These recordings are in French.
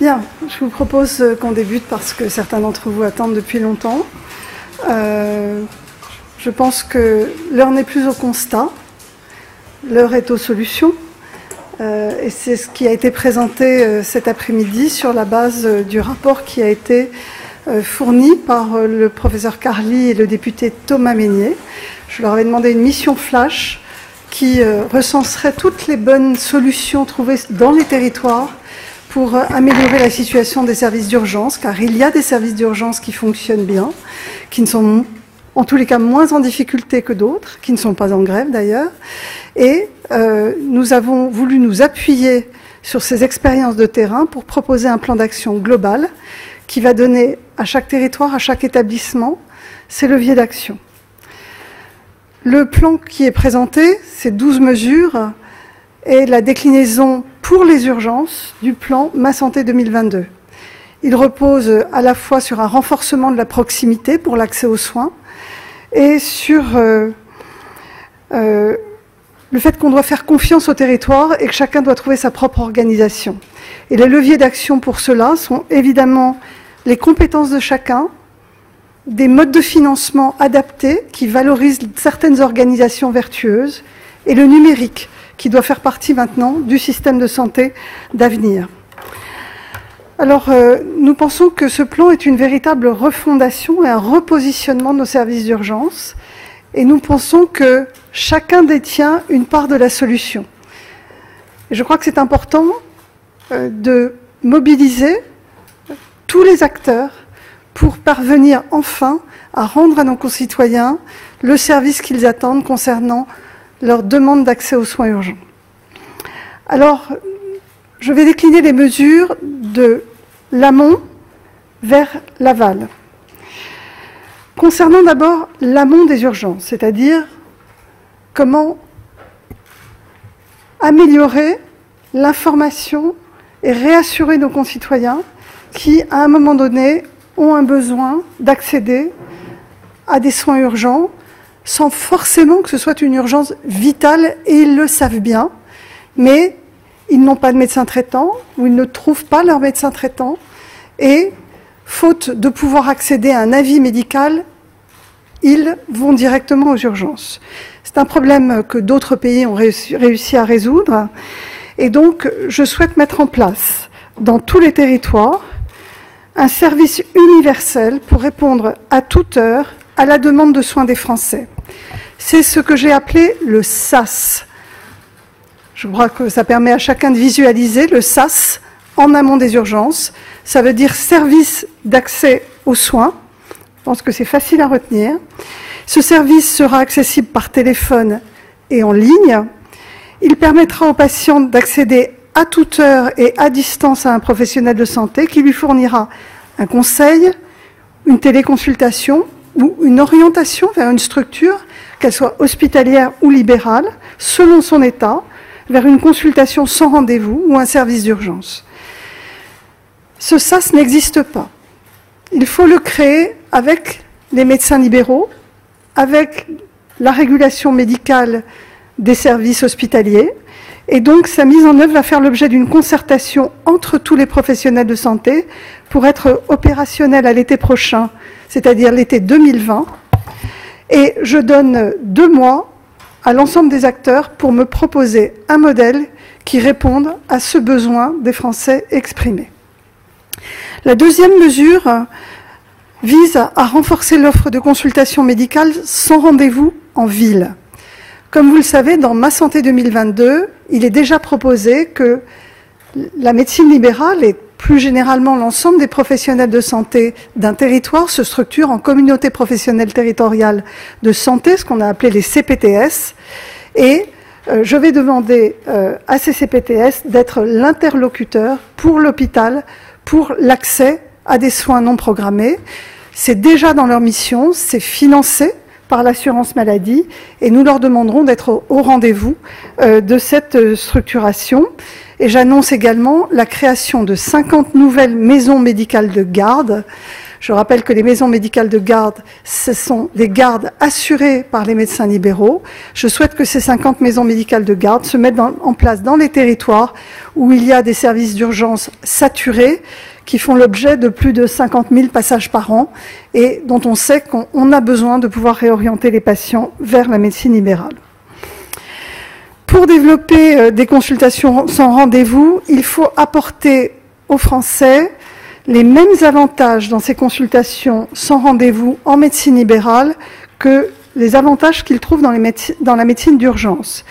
Bien, je vous propose qu'on débute parce que certains d'entre vous attendent depuis longtemps. Je pense que l'heure n'est plus au constat, l'heure est aux solutions. Et c'est ce qui a été présenté cet après-midi sur la base du rapport qui a été fourni par le professeur Carly et le député Thomas Mesnier. Je leur avais demandé une mission flash qui recenserait toutes les bonnes solutions trouvées dans les territoires pour améliorer la situation des services d'urgence, car il y a des services d'urgence qui fonctionnent bien, qui ne sont en tous les cas moins en difficulté que d'autres, qui ne sont pas en grève d'ailleurs. Et nous avons voulu nous appuyer sur ces expériences de terrain pour proposer un plan d'action global qui va donner à chaque territoire, à chaque établissement, ses leviers d'action. Le plan qui est présenté, ces 12 mesures, est la déclinaison pour les urgences du plan Ma Santé 2022. Il repose à la fois sur un renforcement de la proximité pour l'accès aux soins et sur le fait qu'on doit faire confiance au territoire et que chacun doit trouver sa propre organisation. Et les leviers d'action pour cela sont évidemment les compétences de chacun, des modes de financement adaptés qui valorisent certaines organisations vertueuses et le numérique qui doit faire partie maintenant du système de santé d'avenir. Alors, nous pensons que ce plan est une véritable refondation et un repositionnement de nos services d'urgence. Et nous pensons que chacun détient une part de la solution. Et je crois que c'est important de mobiliser tous les acteurs pour parvenir enfin à rendre à nos concitoyens le service qu'ils attendent concernant leur demande d'accès aux soins urgents. Alors, je vais décliner les mesures de l'amont vers l'aval. Concernant d'abord l'amont des urgences, c'est-à-dire comment améliorer l'information et réassurer nos concitoyens qui, à un moment donné, ont un besoin d'accéder à des soins urgents sans forcément que ce soit une urgence vitale, et ils le savent bien, mais ils n'ont pas de médecin traitant, ou ils ne trouvent pas leur médecin traitant, et faute de pouvoir accéder à un avis médical, ils vont directement aux urgences. C'est un problème que d'autres pays ont réussi à résoudre, et donc je souhaite mettre en place dans tous les territoires un service universel pour répondre à toute heure à la demande de soins des Français. C'est ce que j'ai appelé le SAS. Je crois que ça permet à chacun de visualiser le SAS en amont des urgences. Ça veut dire service d'accès aux soins. Je pense que c'est facile à retenir. Ce service sera accessible par téléphone et en ligne. Il permettra aux patients d'accéder à toute heure et à distance à un professionnel de santé qui lui fournira un conseil, une téléconsultation ou une orientation vers une structure, qu'elle soit hospitalière ou libérale, selon son état, vers une consultation sans rendez-vous ou un service d'urgence. Ce SAS n'existe pas. Il faut le créer avec les médecins libéraux, avec la régulation médicale des services hospitaliers, et donc sa mise en œuvre va faire l'objet d'une concertation entre tous les professionnels de santé pour être opérationnelle à l'été prochain, c'est-à-dire l'été 2020. Et je donne 2 mois à l'ensemble des acteurs pour me proposer un modèle qui réponde à ce besoin des Français exprimé. La deuxième mesure vise à renforcer l'offre de consultation médicale sans rendez-vous en ville. Comme vous le savez, dans Ma Santé 2022, il est déjà proposé que la médecine libérale et plus généralement l'ensemble des professionnels de santé d'un territoire se structurent en communautés professionnelles territoriales de santé, ce qu'on a appelé les CPTS, et je vais demander à ces CPTS d'être l'interlocuteur pour l'hôpital, pour l'accès à des soins non programmés. C'est déjà dans leur mission, c'est financé par l'assurance maladie, et nous leur demanderons d'être au rendez-vous de cette structuration. Et j'annonce également la création de 50 nouvelles maisons médicales de garde Je rappelle que les maisons médicales de garde, ce sont des gardes assurées par les médecins libéraux. Je souhaite que ces 50 maisons médicales de garde se mettent en place dans les territoires où il y a des services d'urgence saturés, qui font l'objet de plus de 50 000 passages par an et dont on sait qu'on a besoin de pouvoir réorienter les patients vers la médecine libérale. Pour développer des consultations sans rendez-vous, il faut apporter aux Français les mêmes avantages dans ces consultations sans rendez-vous en médecine libérale que les avantages qu'ils trouvent dans la médecine d'urgence.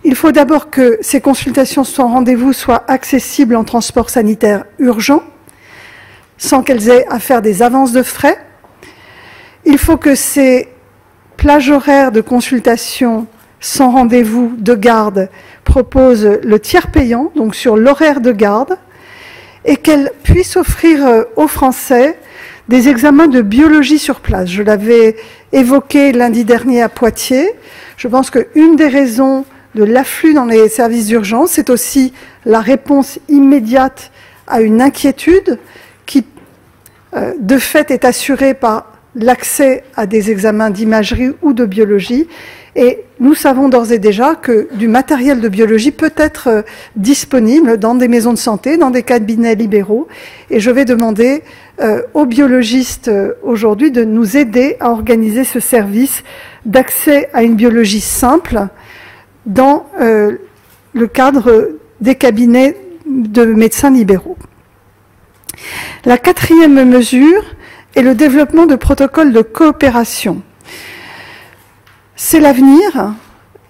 Il faut d'abord que ces consultations sans rendez-vous soient accessibles en transport sanitaire urgent, sans qu'elles aient à faire des avances de frais. Il faut que ces plages horaires de consultation sans rendez-vous de garde proposent le tiers payant, donc sur l'horaire de garde, et qu'elles puissent offrir aux Français des examens de biologie sur place. Je l'avais évoqué lundi dernier à Poitiers. Je pense qu'une des raisons de l'afflux dans les services d'urgence, c'est aussi la réponse immédiate à une inquiétude qui, de fait, est assurée par l'accès à des examens d'imagerie ou de biologie. Et nous savons d'ores et déjà que du matériel de biologie peut être disponible dans des maisons de santé, dans des cabinets libéraux. Et je vais demander aux biologistes aujourd'hui de nous aider à organiser ce service d'accès à une biologie simple dans le cadre des cabinets de médecins libéraux. La quatrième mesure est le développement de protocoles de coopération. C'est l'avenir.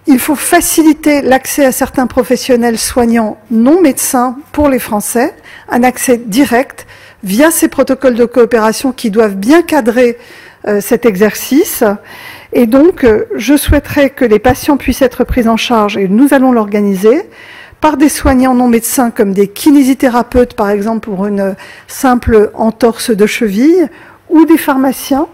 Il faut faciliter l'accès à certains professionnels soignants non médecins pour les Français, un accès direct via ces protocoles de coopération qui doivent bien cadrer cet exercice. Et donc, je souhaiterais que les patients puissent être pris en charge, et nous allons l'organiser, par des soignants non médecins comme des kinésithérapeutes, par exemple, pour une simple entorse de cheville, ou des pharmaciens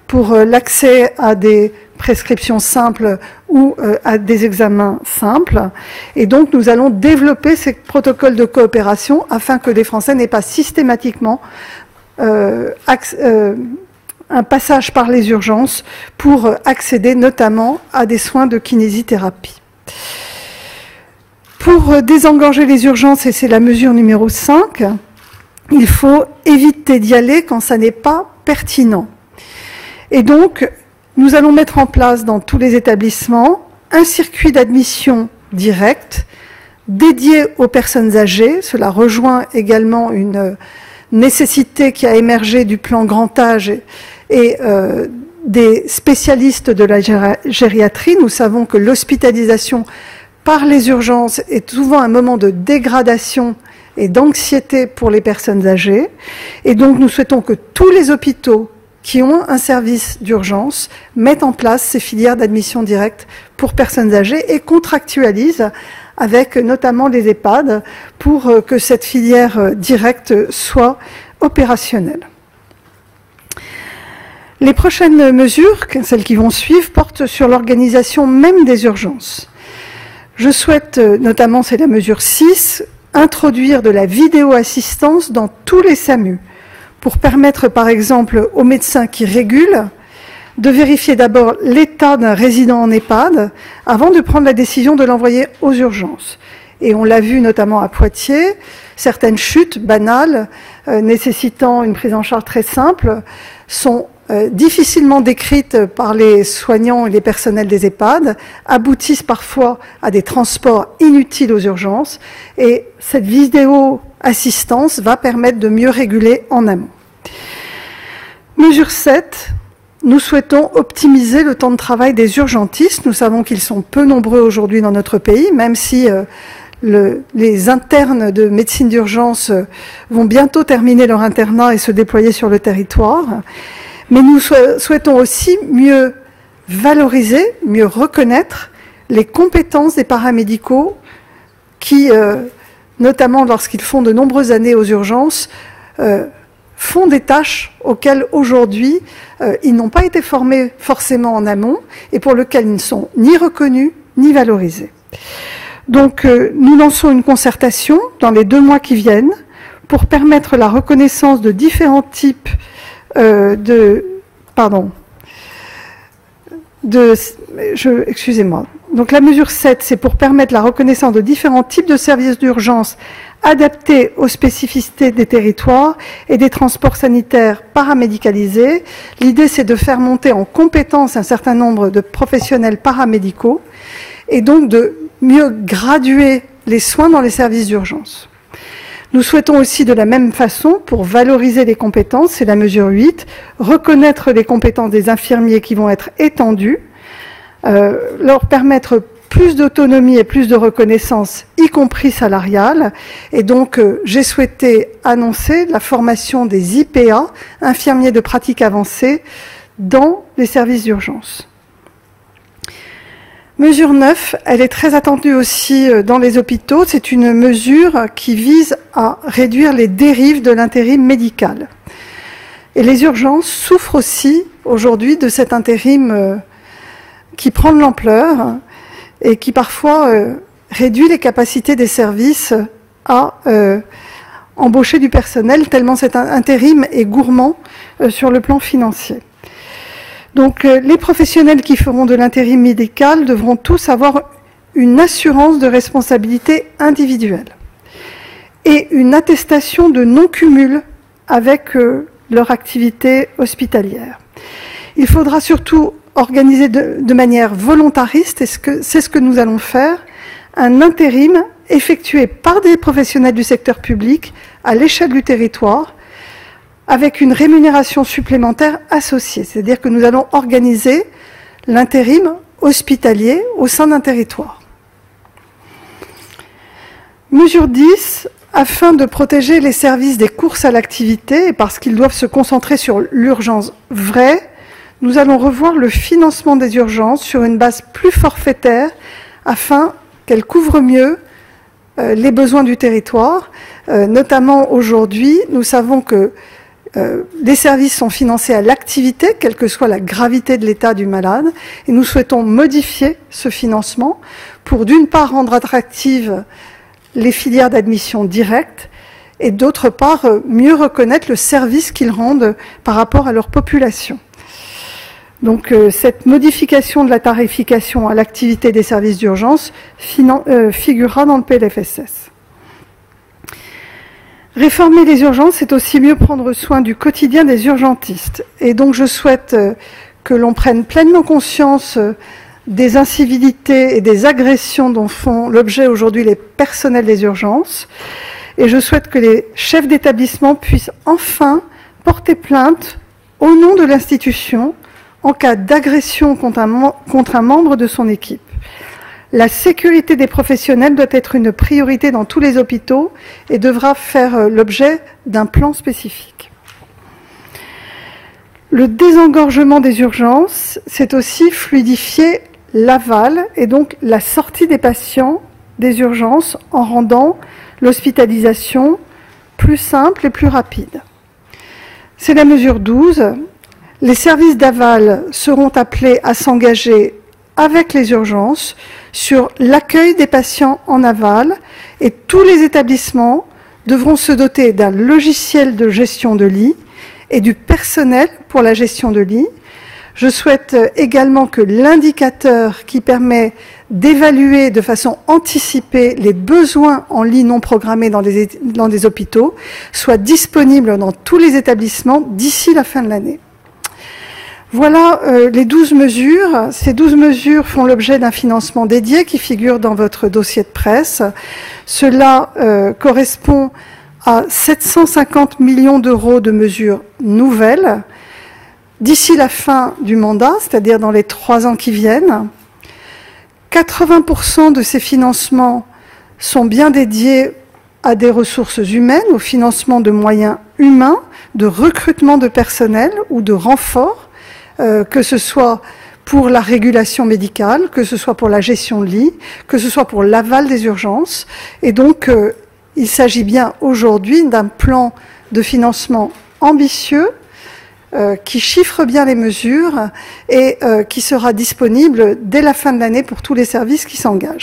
pour l'accès à des prescriptions simples ou à des examens simples. Et donc, nous allons développer ces protocoles de coopération afin que les Français n'aient pas systématiquement un passage par les urgences pour accéder notamment à des soins de kinésithérapie. Pour désengorger les urgences, et c'est la mesure numéro 5, il faut éviter d'y aller quand ça n'est pas pertinent. Et donc, nous allons mettre en place dans tous les établissements un circuit d'admission direct dédié aux personnes âgées. Cela rejoint également une nécessité qui a émergé du plan grand âge et des spécialistes de la gériatrie. Nous savons que l'hospitalisation par les urgences est souvent un moment de dégradation et d'anxiété pour les personnes âgées. Et donc nous souhaitons que tous les hôpitaux qui ont un service d'urgence mettent en place ces filières d'admission directe pour personnes âgées et contractualisent avec notamment les EHPAD pour que cette filière directe soit opérationnelle. Les prochaines mesures, celles qui vont suivre, portent sur l'organisation même des urgences. Je souhaite, notamment, c'est la mesure 6, introduire de la vidéo-assistance dans tous les SAMU pour permettre, par exemple, aux médecins qui régulent de vérifier d'abord l'état d'un résident en EHPAD avant de prendre la décision de l'envoyer aux urgences. Et on l'a vu notamment à Poitiers, certaines chutes banales nécessitant une prise en charge très simple sont difficilement décrites par les soignants et les personnels des EHPAD, aboutissent parfois à des transports inutiles aux urgences, et cette vidéo-assistance va permettre de mieux réguler en amont. Mesure 7, nous souhaitons optimiser le temps de travail des urgentistes. Nous savons qu'ils sont peu nombreux aujourd'hui dans notre pays, même si les internes de médecine d'urgence vont bientôt terminer leur internat et se déployer sur le territoire. Mais nous souhaitons aussi mieux valoriser, mieux reconnaître les compétences des paramédicaux qui, notamment lorsqu'ils font de nombreuses années aux urgences, font des tâches auxquelles aujourd'hui ils n'ont pas été formés forcément en amont et pour lesquelles ils ne sont ni reconnus ni valorisés. Donc nous lançons une concertation dans les 2 mois qui viennent pour permettre la reconnaissance de différents types excusez-moi. Donc la mesure 7, c'est pour permettre la reconnaissance de différents types de services d'urgence adaptés aux spécificités des territoires et des transports sanitaires paramédicalisés. L'idée, c'est de faire monter en compétence un certain nombre de professionnels paramédicaux et donc de mieux graduer les soins dans les services d'urgence. Nous souhaitons aussi de la même façon, pour valoriser les compétences, c'est la mesure 8, reconnaître les compétences des infirmiers qui vont être étendues, leur permettre plus d'autonomie et plus de reconnaissance, y compris salariale. Et donc, j'ai souhaité annoncer la formation des IPA, infirmiers de pratique avancée, dans les services d'urgence. Mesure 9, elle est très attendue aussi dans les hôpitaux. C'est une mesure qui vise à réduire les dérives de l'intérim médical. Et les urgences souffrent aussi aujourd'hui de cet intérim qui prend de l'ampleur et qui parfois réduit les capacités des services à embaucher du personnel, tellement cet intérim est gourmand sur le plan financier. Donc les professionnels qui feront de l'intérim médical devront tous avoir une assurance de responsabilité individuelle et une attestation de non-cumul avec leur activité hospitalière. Il faudra surtout organiser de manière volontariste, et c'est ce que nous allons faire, un intérim effectué par des professionnels du secteur public à l'échelle du territoire, avec une rémunération supplémentaire associée. C'est-à-dire que nous allons organiser l'intérim hospitalier au sein d'un territoire. Mesure 10, afin de protéger les services des courses à l'activité, et parce qu'ils doivent se concentrer sur l'urgence vraie, nous allons revoir le financement des urgences sur une base plus forfaitaire afin qu'elle couvre mieux les besoins du territoire. Notamment aujourd'hui, nous savons que les services sont financés à l'activité, quelle que soit la gravité de l'état du malade, et nous souhaitons modifier ce financement pour d'une part rendre attractives les filières d'admission directe et d'autre part mieux reconnaître le service qu'ils rendent par rapport à leur population. Donc cette modification de la tarification à l'activité des services d'urgence figurera dans le PLFSS. Réformer les urgences, c'est aussi mieux prendre soin du quotidien des urgentistes. Et donc je souhaite que l'on prenne pleinement conscience des incivilités et des agressions dont font l'objet aujourd'hui les personnels des urgences. Et je souhaite que les chefs d'établissement puissent enfin porter plainte au nom de l'institution en cas d'agression contre un membre de son équipe. La sécurité des professionnels doit être une priorité dans tous les hôpitaux et devra faire l'objet d'un plan spécifique. Le désengorgement des urgences, c'est aussi fluidifier l'aval et donc la sortie des patients des urgences en rendant l'hospitalisation plus simple et plus rapide. C'est la mesure 12. Les services d'aval seront appelés à s'engager avec les urgences sur l'accueil des patients en aval et tous les établissements devront se doter d'un logiciel de gestion de lit et du personnel pour la gestion de lit. Je souhaite également que l'indicateur qui permet d'évaluer de façon anticipée les besoins en lits non programmés dans des hôpitaux soit disponible dans tous les établissements d'ici la fin de l'année. Voilà les 12 mesures. Ces 12 mesures font l'objet d'un financement dédié qui figure dans votre dossier de presse. Cela correspond à 750 millions d'euros de mesures nouvelles d'ici la fin du mandat, c'est-à-dire dans les 3 ans qui viennent. 80% de ces financements sont bien dédiés à des ressources humaines, au financement de moyens humains, de recrutement de personnel ou de renfort, que ce soit pour la régulation médicale, que ce soit pour la gestion de lit, que ce soit pour l'aval des urgences. Et donc, il s'agit bien aujourd'hui d'un plan de financement ambitieux qui chiffre bien les mesures et qui sera disponible dès la fin de l'année pour tous les services qui s'engagent.